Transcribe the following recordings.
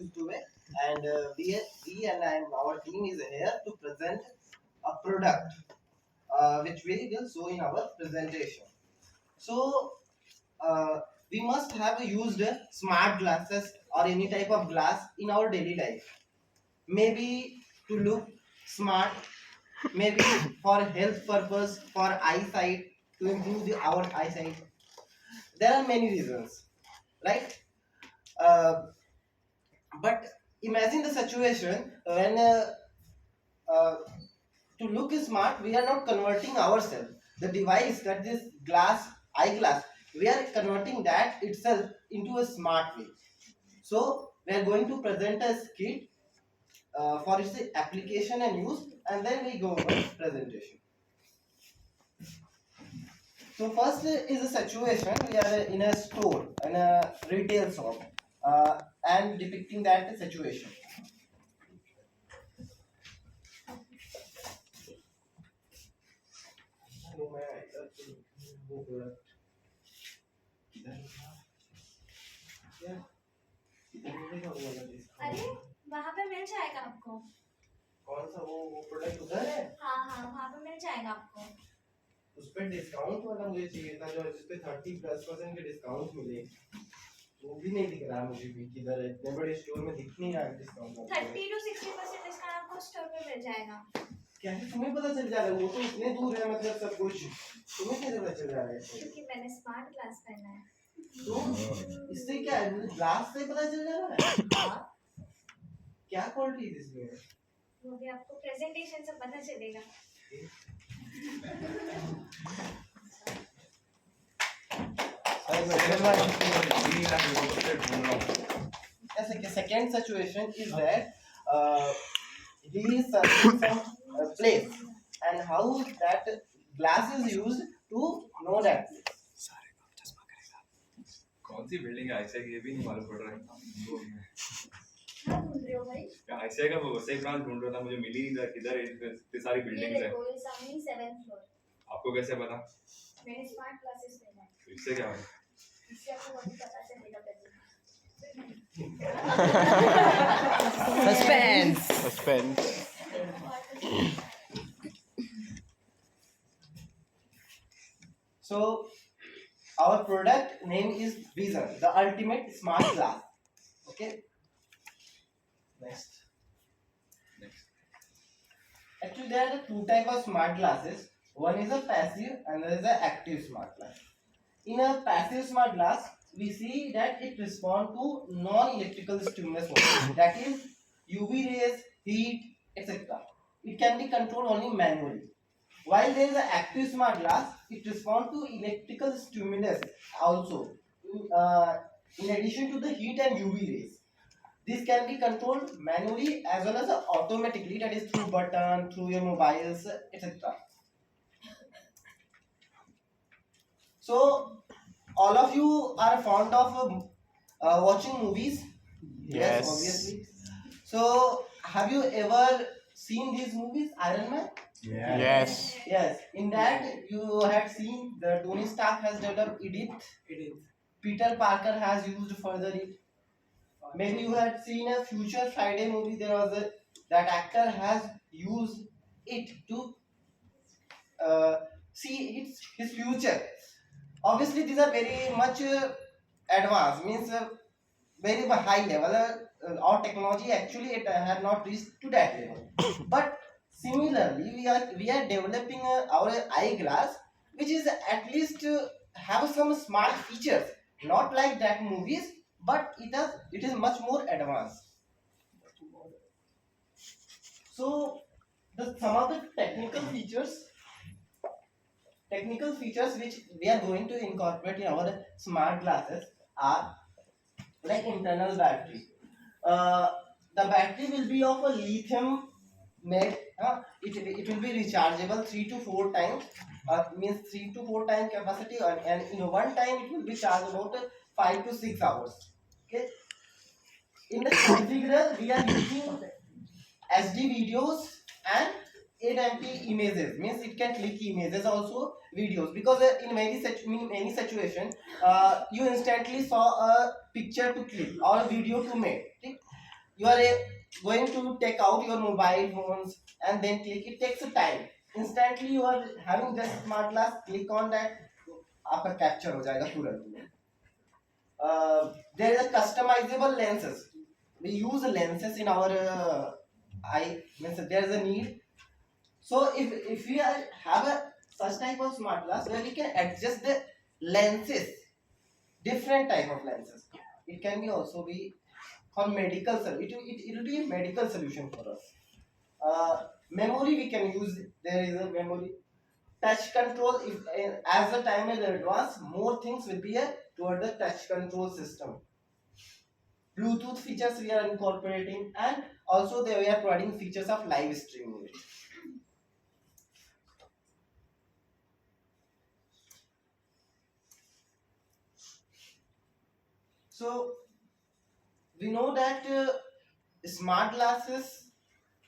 introduced to it, and we and our team is here to present a product which we will show in our presentation. So we must have used smart glasses or any type of glass in our daily life. Maybe to look smart, maybe for health purpose, for eyesight, to improve our eyesight. There are many reasons, right? Uh, but imagine the situation when uh, to look smart, we are not converting ourselves. The device that this glass, eyeglass, we are converting that itself into a smart way. So we are going to present a skit for its application and use, and then we go over presentation. So first is a situation we are in a store, in a retail shop, and depicting that situation. अरे वहाँ पे मिल जाएगा आपको। कौन सा वो product उधर है? हाँ हाँ वहाँ पे मिल जाएगा आपको। उस पर डिस्काउंट वाला मुझे चाहिए था, जो जिस पे 30+% के डिस्काउंट मिले, वो भी नहीं दिख रहा मुझे भी किधर है। इतने बड़े स्टोर में दिख नहीं रहा डिस्काउंट। 30 to 60% डिस्काउंट आपको स्टोर पे मिल जाएगा। क्या है, तुम्हें पता चल जा रहा है? वो तो इतने दूर है, मतलब सब कुछ तुम्हें कैसे पता चल रहा है? क्योंकि मैंने स्मार्ट ग्लास पहना है। तो इससे क्या है, मुझे ग्लास से पता चल जा रहा है? हाँ। क्या क्वालिटी है इसमें? वो भी आपको प्रेजेंटेशन से पता चलेगा। Second situation is that he is searching some place, and how that glass is used to know that place. कौन सी बिल्डिंग है ऐसे ये भी नहीं मालूम पड़ रहा है। क्या ढूंढ रहे हो भाई? ऐसे का वो वैसे ब्रांच ढूंढ रहा था, मुझे मिली नहीं था। किधर है? इतनी सारी ये बिल्डिंग्स है। देखो, ये सामने 7th फ्लोर। आपको कैसे पता? मैंने स्मार्ट ग्लासेस पहना है। इससे क्या है? इससे आपको वही पता चलेगा Suspense. So our product name is Vision, the ultimate smart glass. Okay. Next. Actually, there are two types of smart glasses. One is a passive and there is an active smart glass. In a passive smart glass, we see that it responds to non-electrical stimulus only. That is UV rays, heat, etc. It can be controlled only manually. While there is an active smart glass, it responds to electrical stimulus also. In addition to the heat and UV rays. This can be controlled manually as well as automatically, that is through button, through your mobiles, etc. So, all of you are fond of watching movies? Yes. Obviously. So, have you ever seen these movies, Iron Man? Yes. Yes. In that, you had seen the Tony Stark has developed Edith. Peter Parker has used further it. Maybe you had seen a Future Friday movie. There was that actor has used it to see his future. Obviously, these are very much advanced, means very high level. Our technology actually it had not reached to that level. But similarly, we are developing our eyeglass, which is at least have some smart features. Not like that movies, but it is much more advanced. So some of the technical features which we are going to incorporate in our smart glasses are like internal battery. The battery will be of a lithium made. It will be rechargeable 3 to 4 times. Means 3 to 4 times capacity, and in one time it will be charged about 5 to 6 hours. Okay. In the configurer, we are using SD videos and 8MP images. Means it can click images also videos, because in many situation you instantly saw a picture to click or a video to make. Okay? you are going to take out your mobile phones and then click, it takes a time. Instantly you are having just smart glass, click on that, आपका capture हो जाएगा तुरंत. There is a customizable lenses. We use lenses in our eye. Means there is a need. So if we have a such type of smart glass where we can adjust the lenses, different type of lenses. It can be also be for medical it will be a medical solution for us. Memory we can use. There is a memory. Touch control. If as the time will advance, more things will be toward the touch control system. Bluetooth features we are incorporating, and also we are providing features of live streaming. So we know that smart glasses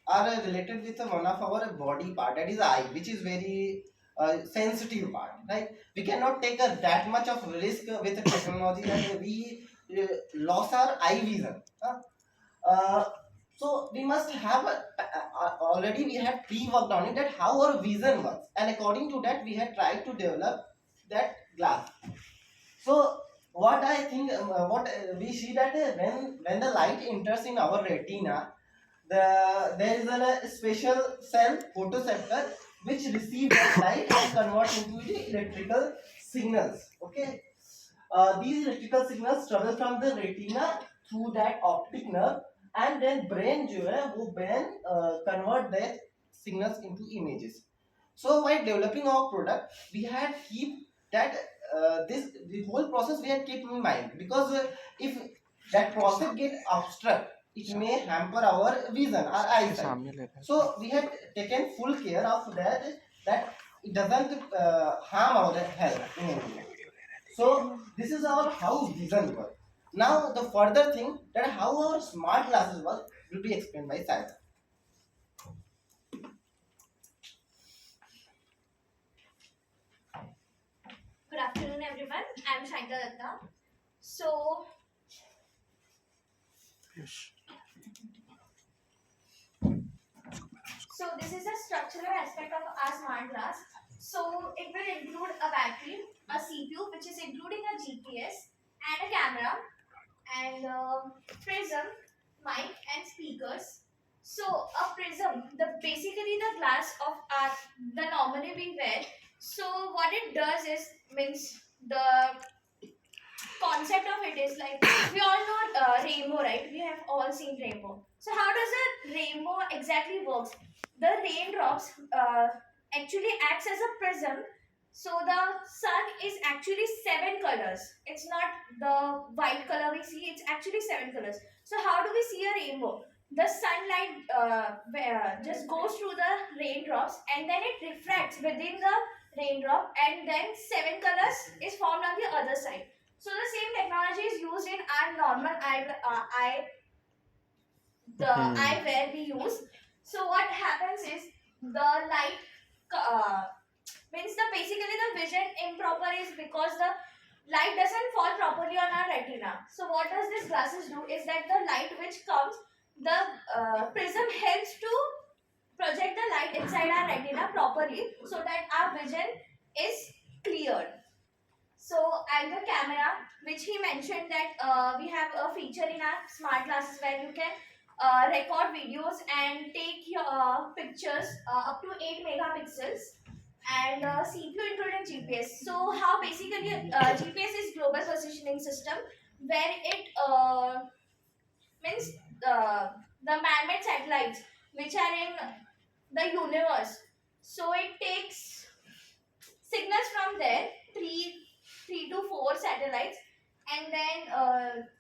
are related with one of our body part, that is eye, which is very sensitive part, right? We cannot take that much of risk with the technology that we lost our eye vision. So we must have already we had pre-worked on it, that how our vision works, and according to that we had tried to develop that glass. So what I think, what we see that when the light enters in our retina, there is a special cell, photoreceptor, which receive that light and convert into the electrical signals. Okay, these electrical signals travel from the retina through that optic nerve, and then brain जो है वो brain convert that signals into images. So while developing our product, we had keep that the whole process we had keep in mind, because if that process get obstruct, it may hamper our vision, our eyesight. So we had taken full care of that it doesn't harm our health in any way. So this is our how vision work. Now the further thing, that how our smart glasses work will be explained by Saida. Good afternoon, everyone. I'm Shankar Datta. So, this is the structural aspect of our smart glass. So it will include a battery, a CPU, which is including a GPS and a camera, and prism, mic, and speakers. So a prism, basically the glass of our the normally we wear. So what it does is, means the concept of it is like, we all know rainbow, right? We have all seen rainbow. So how does a rainbow exactly works? The raindrops actually acts as a prism. So the sun is actually 7 colors. It's not the white color we see, it's actually 7 colors. So how do we see a rainbow? The sunlight just goes through the raindrops, and then it refracts within the raindrop, and then 7 colors is formed on the other side. So the same technology is used in our normal eyewear we use. So what happens is, the light means basically the vision improper is because the light doesn't fall properly on our retina. So what does this glasses do is that the light which comes, the prism helps to project the light inside our retina properly, so that our vision is cleared. So, and the camera, which he mentioned that we have a feature in our smart glasses where you can record videos and take your pictures up to 8 megapixels, and CPU including GPS. So, how basically GPS is global positioning system, where it means the man-made satellites which are in the universe. So, it takes signals from there, three to 4 satellites, and then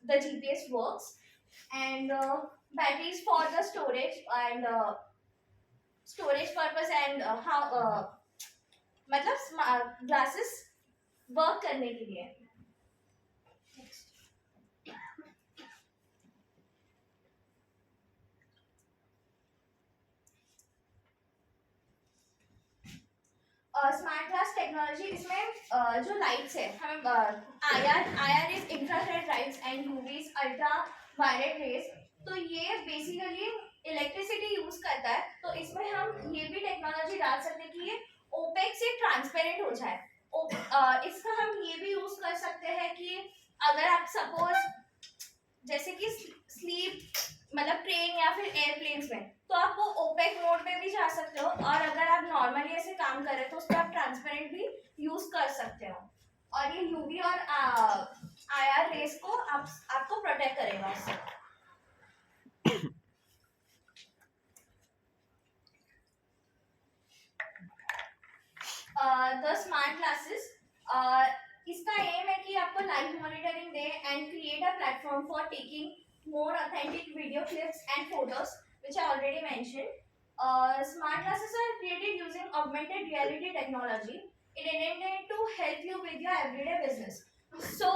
the GPS works, and batteries for the storage and storage purpose, and how मतलब glasses work करने के लिए. Next. Smart glass technology, इसमें जो lights है हमें IR is infrared lights and UVs ultraviolet rays. तो ये बेसिकली इलेक्ट्रिसिटी यूज करता है, तो इसमें हम ये भी टेक्नोलॉजी डाल सकते हैं कि ये ओपेक से ट्रांसपेरेंट हो जाए। इसका हम ये भी यूज कर सकते हैं कि अगर आप सपोज जैसे कि स्लीप मतलब ट्रेन या फिर एयरप्लेन्स में, तो आप वो ओपेक मोड में भी जा सकते हो, और अगर आप नॉर्मली ऐसे काम कर रहे हो तो उस पर आप ट्रांसपेरेंट भी यूज कर सकते हो, और ये यूवी और आईआर रेस को आपको प्रोटेक्ट करेगा उससे। द स्मार्ट ग्लासेस, इसका एम है कि आपको live monitoring they and create a platform for taking more authentic video clips and photos, which I already mentioned. Smart glasses are created using augmented reality technology. It intended to help you with your everyday business. So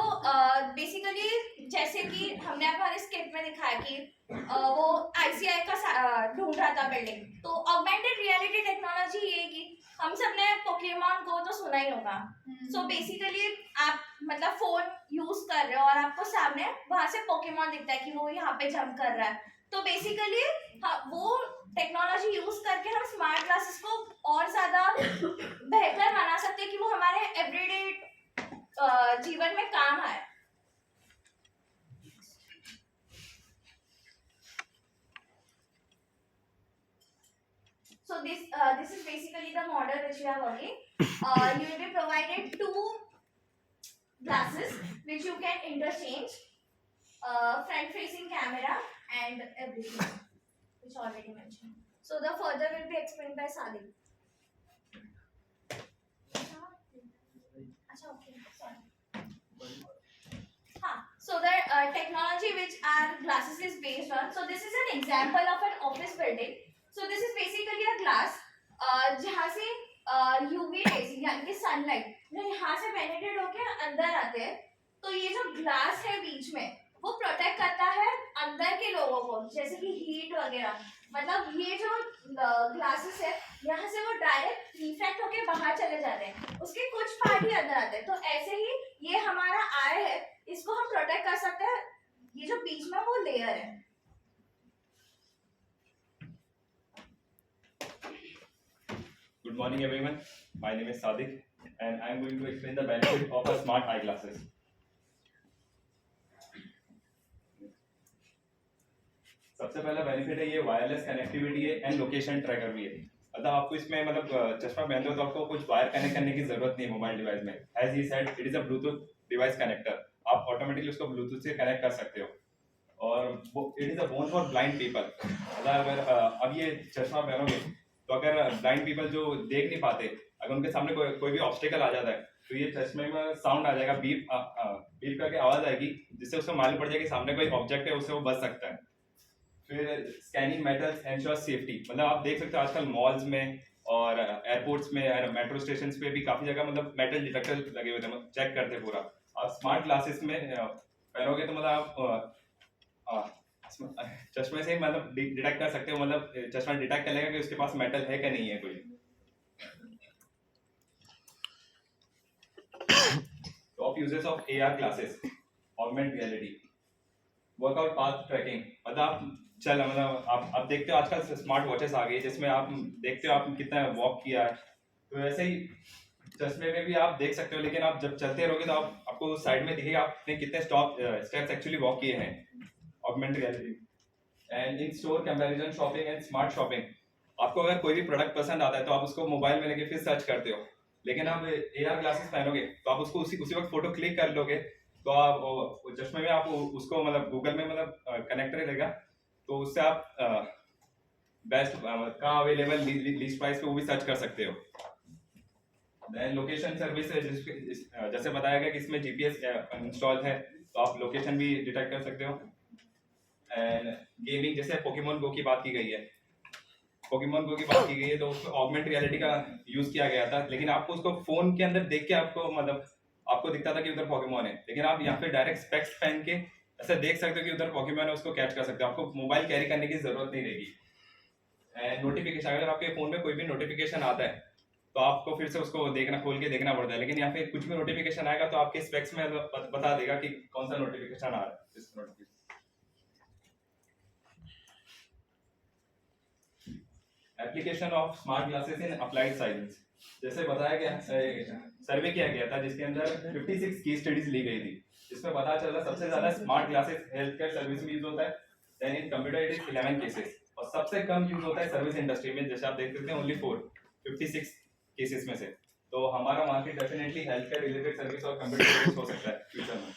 basically जैसे कि हमने हमारे skit में दिखाया कि वो ICI का ढूंढ रहा था बिल्डिंग, तो ऑगमेंटेड रियलिटी टेक्नोलॉजी ये कि हम सब ने पोकेमॉन को तो सुना ही होगा। सो बेसिकली आप मतलब फोन यूज कर रहे हो और आपको सामने वहां से पोकेमॉन दिखता है कि वो यहाँ पे जंप कर रहा है, तो बेसिकली वो टेक्नोलॉजी यूज करके हम स्मार्ट ग्लासेस को और ज्यादा बेहतर बना सकते हैं कि वो हमारे एवरीडे जीवन में काम आए। So this is basically the model which we are working. You will be provided 2 glasses which you can interchange, front facing camera and everything which already mentioned. So the further will be explained by Salim. Okay, sorry. So the technology which our glasses is based on. So this is an example of an office building. So this is basically a glass जहाँ से UV rays यानी कि sunlight जो यहाँ से penetrate होके अंदर आते हैं, तो ये जो ग्लास है बीच में वो प्रोटेक्ट करता है अंदर के लोगों को, जैसे कि हीट वगैरह। मतलब ये जो ग्लासेस है यहाँ से वो डायरेक्ट रिफ्लेक्ट होके बाहर चले जाते हैं, उसके कुछ पार्ट ही अंदर आते हैं। तो ऐसे ही ये हमारा आई है, इसको हम प्रोटेक्ट कर सकते हैं, ये जो बीच में वो लेयर है। Good morning everyone. My name is Sadiq and I am going to explain the benefit of a smart eyeglasses. सबसे पहला बेनिफिट है ये वायरलेस कनेक्टिविटी है एंड लोकेशन ट्रैकर भी है। मतलब आपको इसमें मतलब चश्मा पहनते हो तो आपको कुछ वायर कनेक्ट करने की जरूरत नहीं है मोबाइल डिवाइस में। As he said it is a Bluetooth device connector, आप ऑटोमेटिकली उसको ब्लूटूथ से कनेक्ट कर सकते हो। और it is a boon for blind people. अगर अब ये चश्मा पहनोगे तो अगर ब्लाइंड पीपल जो देख नहीं पाते, अगर उनके सामने कोई भी ऑब्स्टेकल आ जाता है तो ये चश्मे में साउंड आ जाएगा, बीप बीप करके आवाज आएगी, जिससे उसको मालूम पड़ जाएगा कि सामने कोई ऑब्जेक्ट है, उससे वो बच सकता है। फिर स्कैनिंग मेटल्स एंश्योर सेफ्टी, मतलब आप देख सकते हो आजकल मॉल्स में और एयरपोर्ट्स में और मेट्रो स्टेशन पे भी काफी जगह मतलब मेटल डिटेक्टर लगे हुए थे, चेक करते हैं पूरा। आप स्मार्ट ग्लासेस में पहनोगे तो मतलब आप चश्मे से मतलब डिटेक्ट कर सकते हो, मतलब चश्मा डिटेक्ट कर लेगा कि उसके पास मेटल है कि नहीं है कोई। Top uses of AR glasses, augment reality, workout path tracking, मतलब आप देखते हो आजकल स्मार्ट वॉचेस आ गई जिसमें आप देखते हो आप कितना वॉक किया है, तो वैसे ही चश्मे में भी आप देख सकते हो, लेकिन आप जब चलते रहोगे तो आपको साइड में दिखेगा आपने कितने स्टेप्स एक्चुअली वॉक किए हैं। Augmented reality and in store comparison shopping and smart shopping, आपको अगर कोई भी प्रोडक्ट पसंद आता है तो आप उसको मोबाइल में लेके फिर सर्च करते हो, लेकिन आप AR ग्लासेस पहनोगे तो आप उसको उसी वक्त फोटो क्लिक कर लोगे, तो आप चश्मे में आप उसको मतलब गूगल में मतलब कनेक्टर रहेगा, तो उससे आप बेस्ट कहाँ अवेलेबल लीस्ट प्राइस पे वो भी सर्च कर सकते हो। देन लोकेशन सर्विस है, जैसे बताया गया कि इसमें GPS इंस्टॉल है तो आप लोकेशन भी डिटेक्ट कर सकते हो। एंड गेमिंग, जैसे पोकेमॉन गो की बात की गई है, तो उसमें ऑगमेंट रियलिटी का यूज किया गया था, लेकिन आपको उसको फोन के अंदर देख के आपको दिखता था कि उधर पोकेमॉन है, लेकिन आप यहाँ पे डायरेक्ट स्पेक्स पहन के ऐसे देख सकते हो कि उधर पोकेमॉन है, उसको कैच कर सकते हो, आपको मोबाइल कैरी करने की जरूरत नहीं रहेगी। एंड नोटिफिकेशन, अगर आपके फोन में कोई भी नोटिफिकेशन आता है तो आपको फिर से उसको खोल के देखना पड़ता है, लेकिन यहाँ पे कुछ भी नोटिफिकेशन आएगा तो आपके स्पेक्स में बता देगा कि कौन सा नोटिफिकेशन आ रहा है। Application of smart glasses in applied science. जैसे बताया गया, सर्वे किया गया था जिसके अंदर 56 केस स्टडीज ली गई थी, जिसमें पता चला सबसे ज्यादा smart glasses health care service में यूज होता है, then in computer it is 11 cases, और सबसे कम यूज होता है सर्विस इंडस्ट्री में, जैसे आप देख सकते हैं ओनली 4 56 केसेस में से। तो हमारा market definitely health care related service और कंप्यूटर सर्विस हो सकता है फ्यूचर में।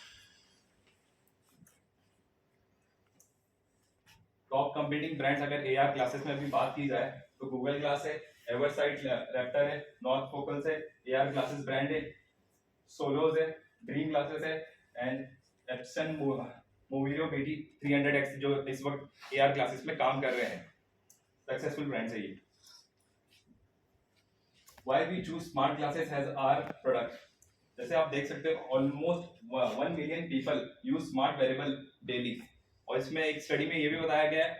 टॉप कंपीटिंग ब्रांड्स अगर एआर क्लासेस में भी बात की जाए तो गूगल ग्लास है, एवरसाइट रैप्टर है, नॉर्थ फोकल्स है, एआर ग्लासेस ब्रांड है, सोलोज है, ड्रीम ग्लासेस है, एंड एप्सन मोविलो BT 300X जो इस वक्त एआर क्लासेस में काम कर रहे हैं, सक्सेसफुल ब्रांड्स है ये। Why we choose smart glasses as our product? जैसे आप देख सकते हो almost 1 million people use smart wearable daily, और इसमें एक स्टडी में ये भी बताया गया है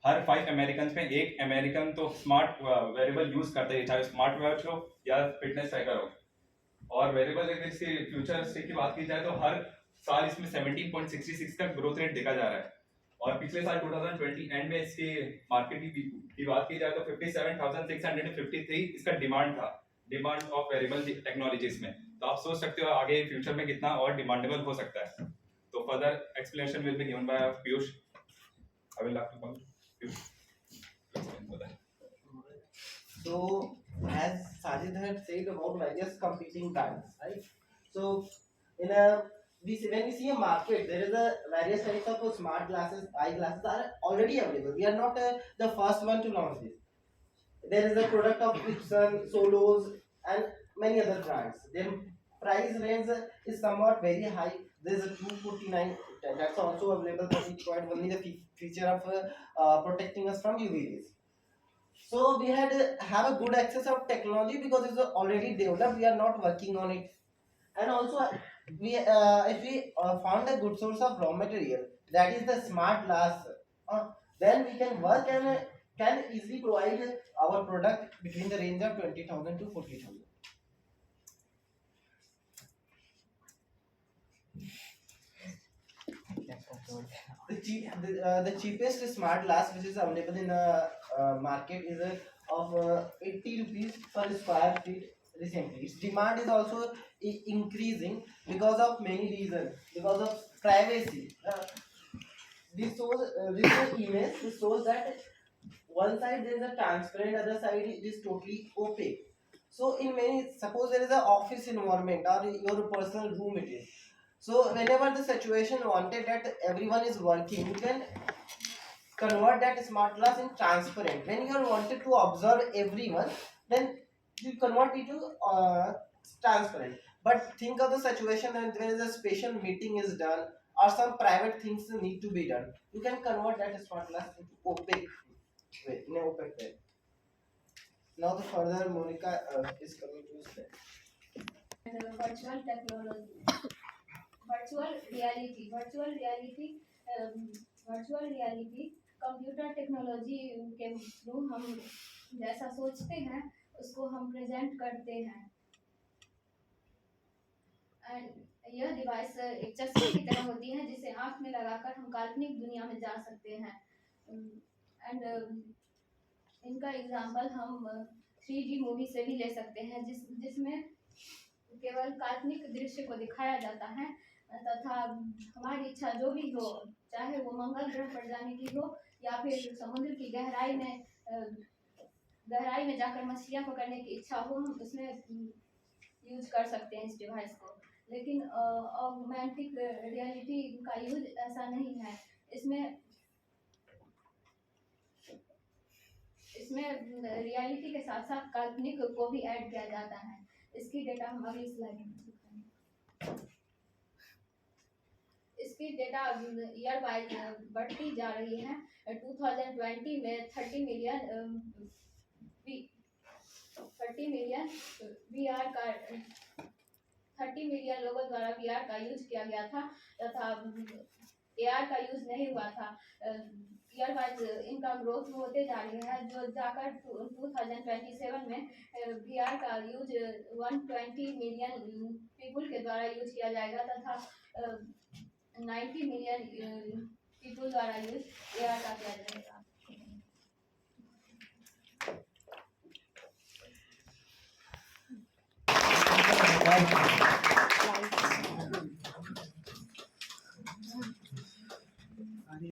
हर 5 अमेरिकन में एक अमेरिकन तो स्मार्ट वेरेबल यूज करते हैं, चाहे स्मार्ट वॉच हो या फिटनेस ट्रैकर हो। और वेरेबल अगर इसके फ्यूचर की बात की जाए तो हर साल इसमें 17.66 का ग्रोथ रेट देखा जा रहा है, और पिछले साल 2020 एंड में इसकी मार्केट की बात की जाए तो 57,653 इसका डिमांड था, डिमांड ऑफ वेरेबल टेक्नोलॉजीज में। तो आप सोच सकते हो आगे फ्यूचर में कितना और डिमांडेबल हो सकता है। तो further explanation will be given by Piyush. I will love to call Piyush. So, as Sajid had said about various competing brands, right? So, in a when we see a market, there is a various types of smart glasses, eyeglasses are already available. We are not the first one to launch this. There is a product of Ipson, Solos, and many other brands. Their price range is somewhat very high. There is a 249. That's also available, but it provides only the feature of protecting us from UV rays. So we had have a good access of technology because it's already developed. We are not working on it, and also we if we found a good source of raw material, that is the smart glass, then we can work and can easily provide our product between the range of 20,000 to 40,000. The cheapest smart glass which is available in the market is of 80 rupees per square feet recently. Its demand is also increasing because of many reasons, because of privacy. This image this shows that one side there is a transparent, other side it is totally opaque. So in many, suppose there is an office environment or your personal room it is. So whenever the situation wanted that everyone is working, you can convert that smart glass in transparent. When you wanted to observe everyone, then you convert it to transparent. But think of the situation when there is a special meeting is done or some private things need to be done. You can convert that smart glass into opaque way, in an opaque way. Now the further Monica is coming to step. Virtual technology, virtual reality computer technology के through हम जैसा सोचते हैं उसको हम present करते हैं। And यह डिवाइस एक चश्मे की तरह होती है जिसे आंख में लगाकर हम काल्पनिक दुनिया में जा सकते हैं। एंड इनका एग्जांपल हम 3D मूवी से भी ले सकते हैं जिसमें केवल काल्पनिक दृश्य को दिखाया जाता है तथा हमारी इच्छा जो भी हो, चाहे वो मंगल ग्रह पर जाने की हो या फिर समुद्र की गहराई में जाकर मछलियां पकड़ने की इच्छा हो, हम उसमें यूज कर सकते हैं इस डिवाइस को। लेकिन ऑगमेंटेड रियलिटी का यूज ऐसा नहीं है। इसमें रियलिटी के साथ साथ काल्पनिक को भी ऐड किया जाता है। इसकी डेटा हम अगली स्लाइड में दिखाएंगे। इसकी डेटा ईयर वाइज बढ़ती जा रही है। 2020 में 30 मिलियन लोगों द्वारा VR का यूज किया गया था तथा AR का यूज नहीं हुआ था। ईयर वाइज इनका ग्रोथ होते जा रही है जो जाकर 2027 में VR का यूज 120 मिलियन पीपल के द्वारा यूज किया जाएगा तथा 90 मिलियन पीपल द्वारा यूज AR का किया जाएगा। Thank you.